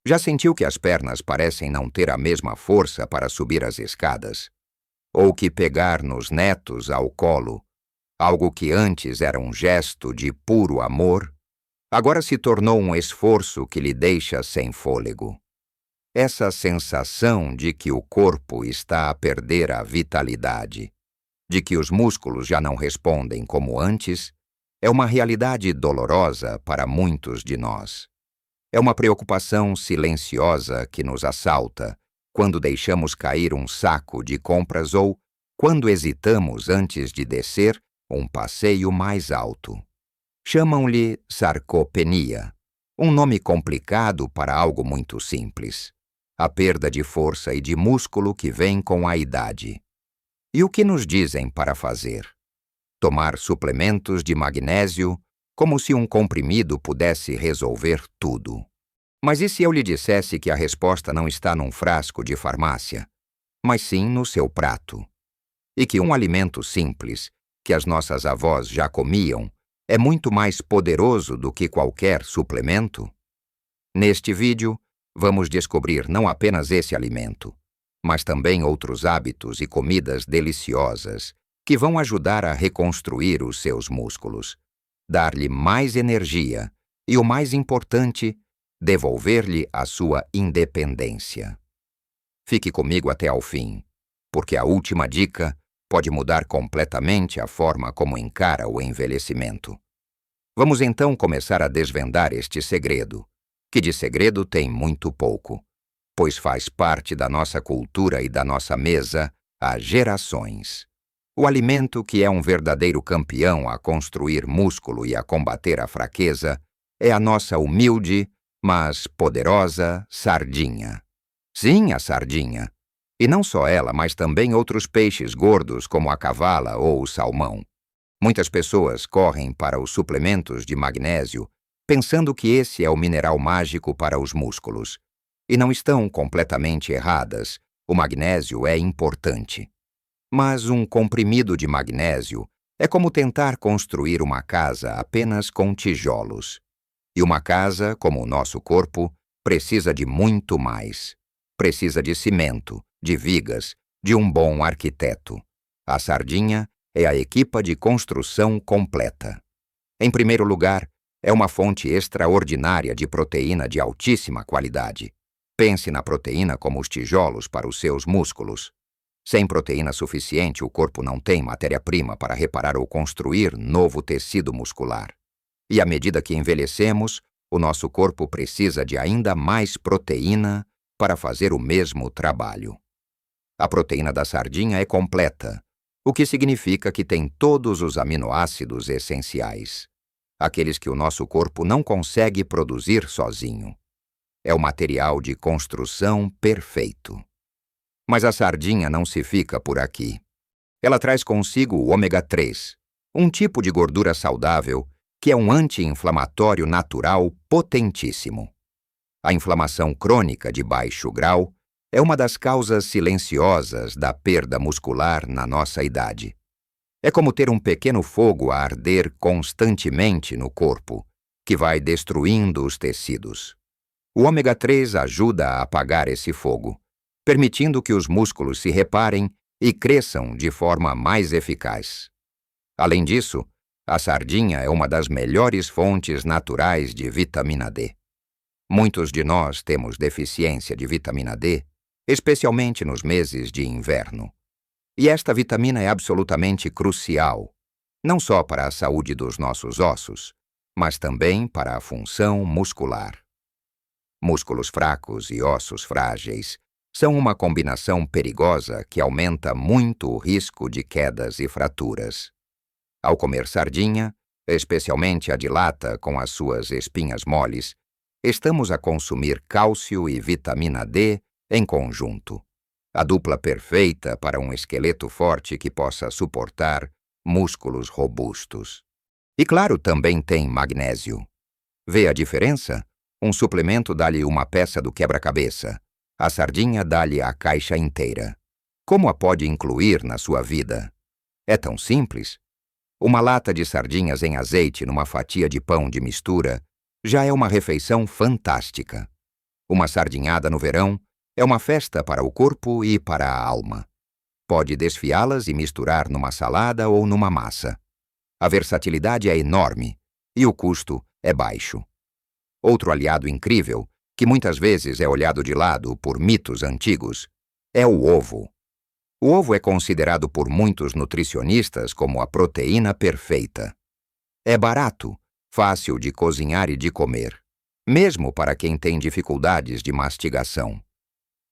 Já sentiu que as pernas parecem não ter a mesma força para subir as escadas? Ou que pegar nos netos ao colo, algo que antes era um gesto de puro amor, agora se tornou um esforço que lhe deixa sem fôlego? Essa sensação de que o corpo está a perder a vitalidade, de que os músculos já não respondem como antes, é uma realidade dolorosa para muitos de nós. É uma preocupação silenciosa que nos assalta quando deixamos cair um saco de compras ou quando hesitamos antes de descer um passeio mais alto. Chamam-lhe sarcopenia, um nome complicado para algo muito simples: a perda de força e de músculo que vem com a idade. E o que nos dizem para fazer? Tomar suplementos de magnésio como se um comprimido pudesse resolver tudo. Mas e se eu lhe dissesse que a resposta não está num frasco de farmácia, mas sim no seu prato? E que um alimento simples, que as nossas avós já comiam, é muito mais poderoso do que qualquer suplemento? Neste vídeo, vamos descobrir não apenas esse alimento, mas também outros hábitos e comidas deliciosas que vão ajudar a reconstruir os seus músculos, dar-lhe mais energia e, o mais importante, devolver-lhe a sua independência. Fique comigo até ao fim, porque a última dica pode mudar completamente a forma como encara o envelhecimento. Vamos então começar a desvendar este segredo, que de segredo tem muito pouco, pois faz parte da nossa cultura e da nossa mesa há gerações. O alimento que é um verdadeiro campeão a construir músculo e a combater a fraqueza é a nossa humilde, mas poderosa sardinha. Sim, a sardinha. E não só ela, mas também outros peixes gordos como a cavala ou o salmão. Muitas pessoas correm para os suplementos de magnésio pensando que esse é o mineral mágico para os músculos. E não estão completamente erradas. O magnésio é importante. Mas um comprimido de magnésio é como tentar construir uma casa apenas com tijolos. E uma casa, como o nosso corpo, precisa de muito mais. Precisa de cimento, de vigas, de um bom arquiteto. A sardinha é a equipa de construção completa. Em primeiro lugar, é uma fonte extraordinária de proteína de altíssima qualidade. Pense na proteína como os tijolos para os seus músculos. Sem proteína suficiente, o corpo não tem matéria-prima para reparar ou construir novo tecido muscular. E à medida que envelhecemos, o nosso corpo precisa de ainda mais proteína para fazer o mesmo trabalho. A proteína da sardinha é completa, o que significa que tem todos os aminoácidos essenciais, aqueles que o nosso corpo não consegue produzir sozinho. É o material de construção perfeito. Mas a sardinha não se fica por aqui. Ela traz consigo o ômega 3, um tipo de gordura saudável que é um anti-inflamatório natural potentíssimo. A inflamação crônica de baixo grau é uma das causas silenciosas da perda muscular na nossa idade. É como ter um pequeno fogo a arder constantemente no corpo, que vai destruindo os tecidos. O ômega 3 ajuda a apagar esse fogo, permitindo que os músculos se reparem e cresçam de forma mais eficaz. Além disso, a sardinha é uma das melhores fontes naturais de vitamina D. Muitos de nós temos deficiência de vitamina D, especialmente nos meses de inverno. E esta vitamina é absolutamente crucial, não só para a saúde dos nossos ossos, mas também para a função muscular. Músculos fracos e ossos frágeis são uma combinação perigosa que aumenta muito o risco de quedas e fraturas. Ao comer sardinha, especialmente a de lata com as suas espinhas moles, estamos a consumir cálcio e vitamina D em conjunto. A dupla perfeita para um esqueleto forte que possa suportar músculos robustos. E claro, também tem magnésio. Vê a diferença? Um suplemento dá-lhe uma peça do quebra-cabeça. A sardinha dá-lhe a caixa inteira. Como a pode incluir na sua vida? É tão simples. Uma lata de sardinhas em azeite numa fatia de pão de mistura já é uma refeição fantástica. Uma sardinhada no verão é uma festa para o corpo e para a alma. Pode desfiá-las e misturar numa salada ou numa massa. A versatilidade é enorme e o custo é baixo. Outro aliado incrível, que muitas vezes é olhado de lado por mitos antigos, é o ovo. O ovo é considerado por muitos nutricionistas como a proteína perfeita. É barato, fácil de cozinhar e de comer, mesmo para quem tem dificuldades de mastigação.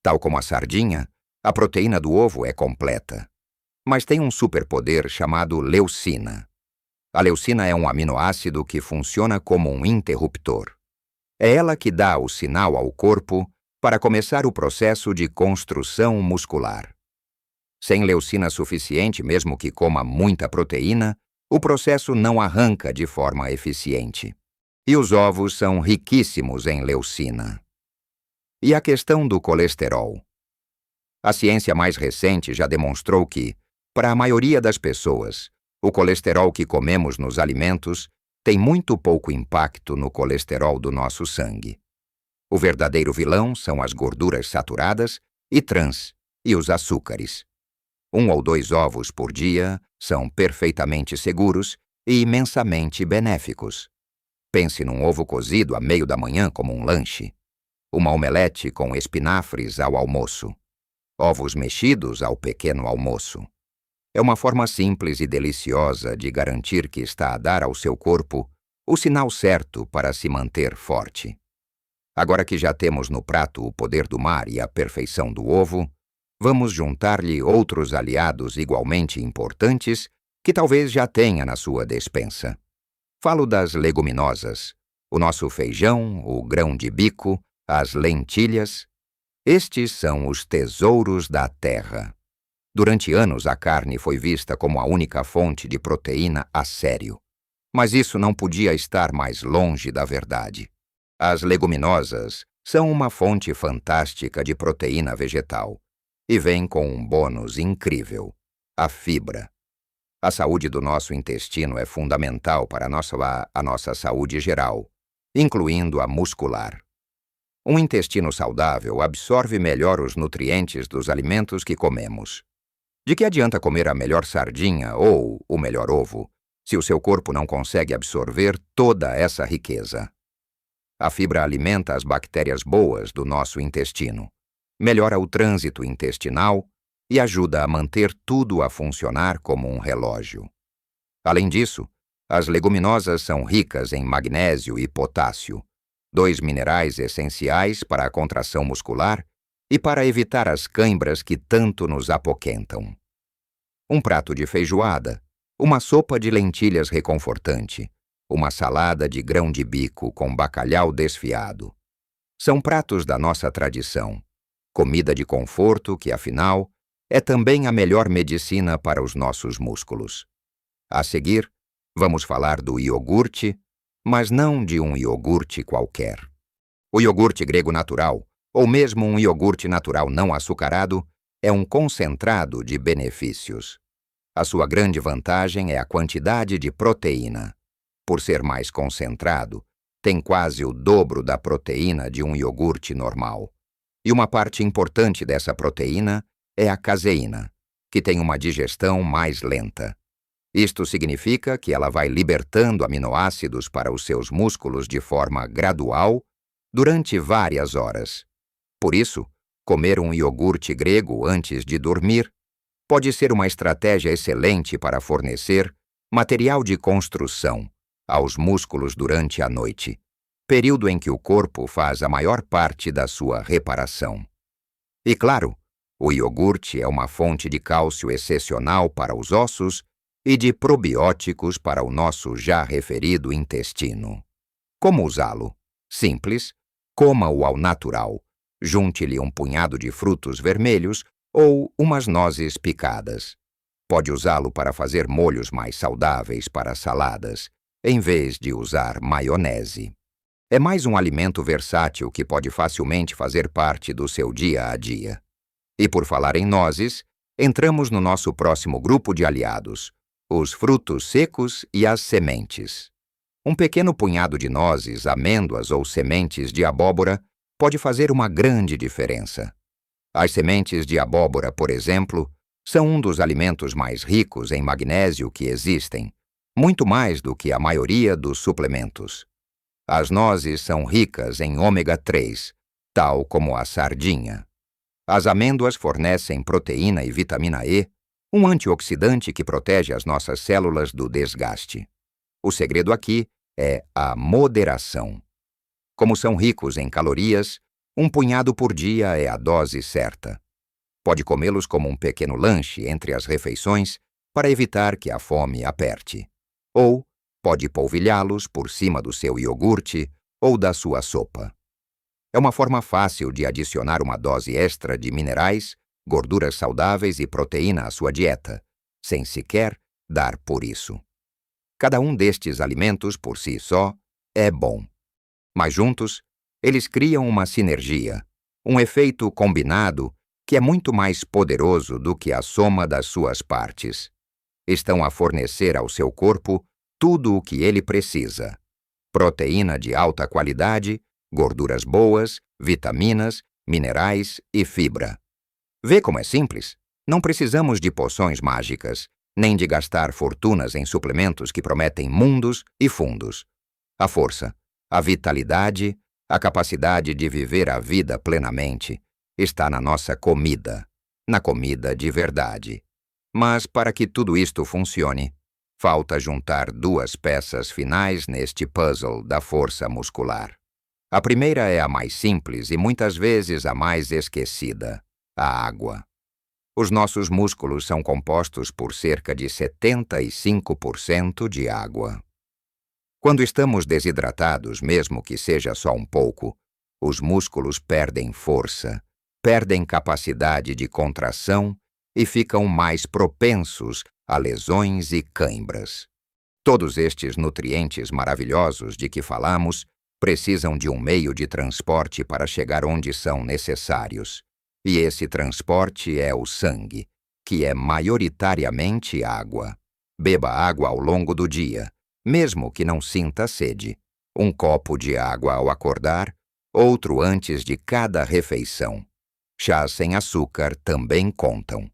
Tal como a sardinha, a proteína do ovo é completa, mas tem um superpoder chamado leucina. A leucina é um aminoácido que funciona como um interruptor. É ela que dá o sinal ao corpo para começar o processo de construção muscular. Sem leucina suficiente, mesmo que coma muita proteína, o processo não arranca de forma eficiente. E os ovos são riquíssimos em leucina. E a questão do colesterol? A ciência mais recente já demonstrou que, para a maioria das pessoas, o colesterol que comemos nos alimentos tem muito pouco impacto no colesterol do nosso sangue. O verdadeiro vilão são as gorduras saturadas e trans e os açúcares. 1 ou 2 ovos por dia são perfeitamente seguros e imensamente benéficos. Pense num ovo cozido a meio da manhã como um lanche. Uma omelete com espinafres ao almoço. Ovos mexidos ao pequeno almoço. É uma forma simples e deliciosa de garantir que está a dar ao seu corpo o sinal certo para se manter forte. Agora que já temos no prato o poder do mar e a perfeição do ovo, vamos juntar-lhe outros aliados igualmente importantes que talvez já tenha na sua despensa. Falo das leguminosas, o nosso feijão, o grão de bico, as lentilhas. Estes são os tesouros da terra. Durante anos a carne foi vista como a única fonte de proteína a sério. Mas isso não podia estar mais longe da verdade. As leguminosas são uma fonte fantástica de proteína vegetal e vêm com um bônus incrível: a fibra. A saúde do nosso intestino é fundamental para a nossa saúde geral, incluindo a muscular. Um intestino saudável absorve melhor os nutrientes dos alimentos que comemos. De que adianta comer a melhor sardinha ou o melhor ovo, se o seu corpo não consegue absorver toda essa riqueza? A fibra alimenta as bactérias boas do nosso intestino, melhora o trânsito intestinal e ajuda a manter tudo a funcionar como um relógio. Além disso, as leguminosas são ricas em magnésio e potássio, 2 minerais essenciais para a contração muscular e para evitar as cãibras que tanto nos apoquentam. Um prato de feijoada, uma sopa de lentilhas reconfortante, uma salada de grão de bico com bacalhau desfiado. São pratos da nossa tradição, comida de conforto que, afinal, é também a melhor medicina para os nossos músculos. A seguir, vamos falar do iogurte, mas não de um iogurte qualquer. O iogurte grego natural, ou mesmo um iogurte natural não açucarado, é um concentrado de benefícios. A sua grande vantagem é a quantidade de proteína. Por ser mais concentrado, tem quase o dobro da proteína de um iogurte normal. E uma parte importante dessa proteína é a caseína, que tem uma digestão mais lenta. Isto significa que ela vai libertando aminoácidos para os seus músculos de forma gradual durante várias horas. Por isso, comer um iogurte grego antes de dormir pode ser uma estratégia excelente para fornecer material de construção aos músculos durante a noite, período em que o corpo faz a maior parte da sua reparação. E claro, o iogurte é uma fonte de cálcio excepcional para os ossos e de probióticos para o nosso já referido intestino. Como usá-lo? Simples, coma-o ao natural. Junte-lhe um punhado de frutos vermelhos ou umas nozes picadas. Pode usá-lo para fazer molhos mais saudáveis para saladas, em vez de usar maionese. É mais um alimento versátil que pode facilmente fazer parte do seu dia a dia. E por falar em nozes, entramos no nosso próximo grupo de aliados, os frutos secos e as sementes. Um pequeno punhado de nozes, amêndoas ou sementes de abóbora pode fazer uma grande diferença. As sementes de abóbora, por exemplo, são um dos alimentos mais ricos em magnésio que existem, muito mais do que a maioria dos suplementos. As nozes são ricas em ômega 3, tal como a sardinha. As amêndoas fornecem proteína e vitamina E, um antioxidante que protege as nossas células do desgaste. O segredo aqui é a moderação. Como são ricos em calorias, um punhado por dia é a dose certa. Pode comê-los como um pequeno lanche entre as refeições para evitar que a fome aperte. Ou pode polvilhá-los por cima do seu iogurte ou da sua sopa. É uma forma fácil de adicionar uma dose extra de minerais, gorduras saudáveis e proteína à sua dieta, sem sequer dar por isso. Cada um destes alimentos por si só é bom. Mas juntos, eles criam uma sinergia, um efeito combinado que é muito mais poderoso do que a soma das suas partes. Estão a fornecer ao seu corpo tudo o que ele precisa: proteína de alta qualidade, gorduras boas, vitaminas, minerais e fibra. Vê como é simples? Não precisamos de poções mágicas, nem de gastar fortunas em suplementos que prometem mundos e fundos. A força, a vitalidade, a capacidade de viver a vida plenamente está na nossa comida, na comida de verdade. Mas para que tudo isto funcione, falta juntar duas peças finais neste puzzle da força muscular. A primeira é a mais simples e muitas vezes a mais esquecida: a água. Os nossos músculos são compostos por cerca de 75% de água. Quando estamos desidratados, mesmo que seja só um pouco, os músculos perdem força, perdem capacidade de contração e ficam mais propensos a lesões e cãibras. Todos estes nutrientes maravilhosos de que falamos precisam de um meio de transporte para chegar onde são necessários. E esse transporte é o sangue, que é maioritariamente água. Beba água ao longo do dia, mesmo que não sinta sede. Um copo de água ao acordar, outro antes de cada refeição. Chás sem açúcar também contam.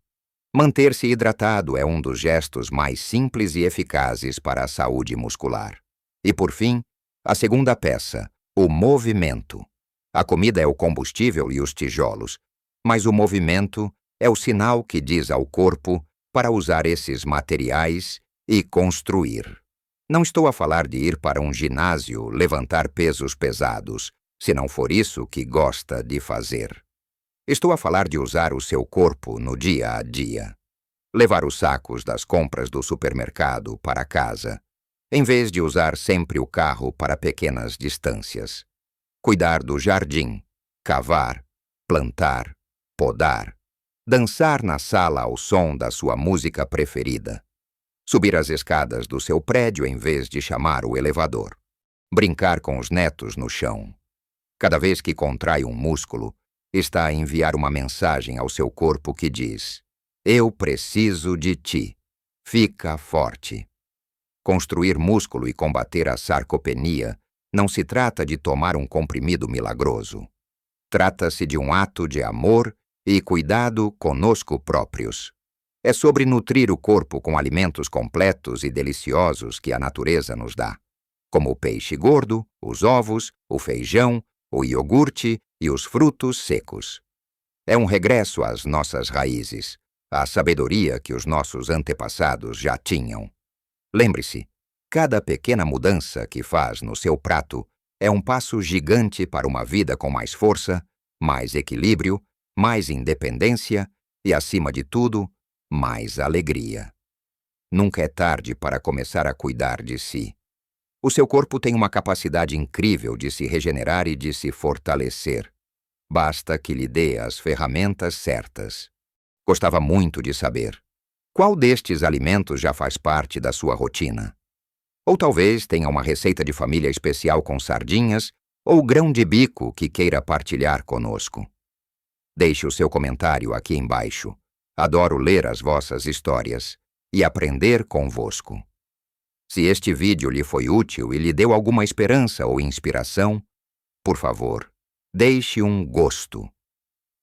Manter-se hidratado é um dos gestos mais simples e eficazes para a saúde muscular. E por fim, a segunda peça, o movimento. A comida é o combustível e os tijolos, mas o movimento é o sinal que diz ao corpo para usar esses materiais e construir. Não estou a falar de ir para um ginásio levantar pesos pesados, se não for isso que gosta de fazer. Estou a falar de usar o seu corpo no dia a dia. Levar os sacos das compras do supermercado para casa, em vez de usar sempre o carro para pequenas distâncias. Cuidar do jardim, cavar, plantar, podar, dançar na sala ao som da sua música preferida, subir as escadas do seu prédio em vez de chamar o elevador, brincar com os netos no chão. Cada vez que contrai um músculo, está a enviar uma mensagem ao seu corpo que diz: eu preciso de ti, fica forte. Construir músculo e combater a sarcopenia não se trata de tomar um comprimido milagroso. Trata-se de um ato de amor e cuidado conosco próprios. É sobre nutrir o corpo com alimentos completos e deliciosos que a natureza nos dá, como o peixe gordo, os ovos, o feijão, o iogurte e os frutos secos. É um regresso às nossas raízes, à sabedoria que os nossos antepassados já tinham. Lembre-se, cada pequena mudança que faz no seu prato é um passo gigante para uma vida com mais força, mais equilíbrio, mais independência e, acima de tudo, mais alegria. Nunca é tarde para começar a cuidar de si. O seu corpo tem uma capacidade incrível de se regenerar e de se fortalecer. Basta que lhe dê as ferramentas certas. Gostava muito de saber: qual destes alimentos já faz parte da sua rotina? Ou talvez tenha uma receita de família especial com sardinhas ou grão de bico que queira partilhar conosco. Deixe o seu comentário aqui embaixo. Adoro ler as vossas histórias e aprender convosco. Se este vídeo lhe foi útil e lhe deu alguma esperança ou inspiração, por favor, Deixe um gosto.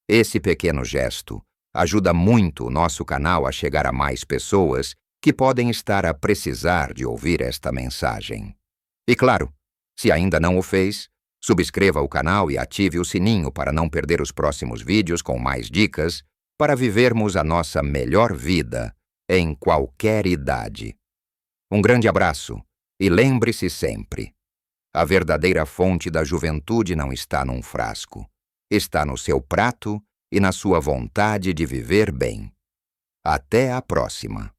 Esse pequeno gesto ajuda muito o nosso canal a chegar a mais pessoas que podem estar a precisar de ouvir esta mensagem. E claro, se ainda não o fez, subscreva o canal e ative o sininho para não perder os próximos vídeos com mais dicas para vivermos a nossa melhor vida em qualquer idade. Um grande abraço e lembre-se sempre: a verdadeira fonte da juventude não está num frasco, está no seu prato e na sua vontade de viver bem. Até a próxima!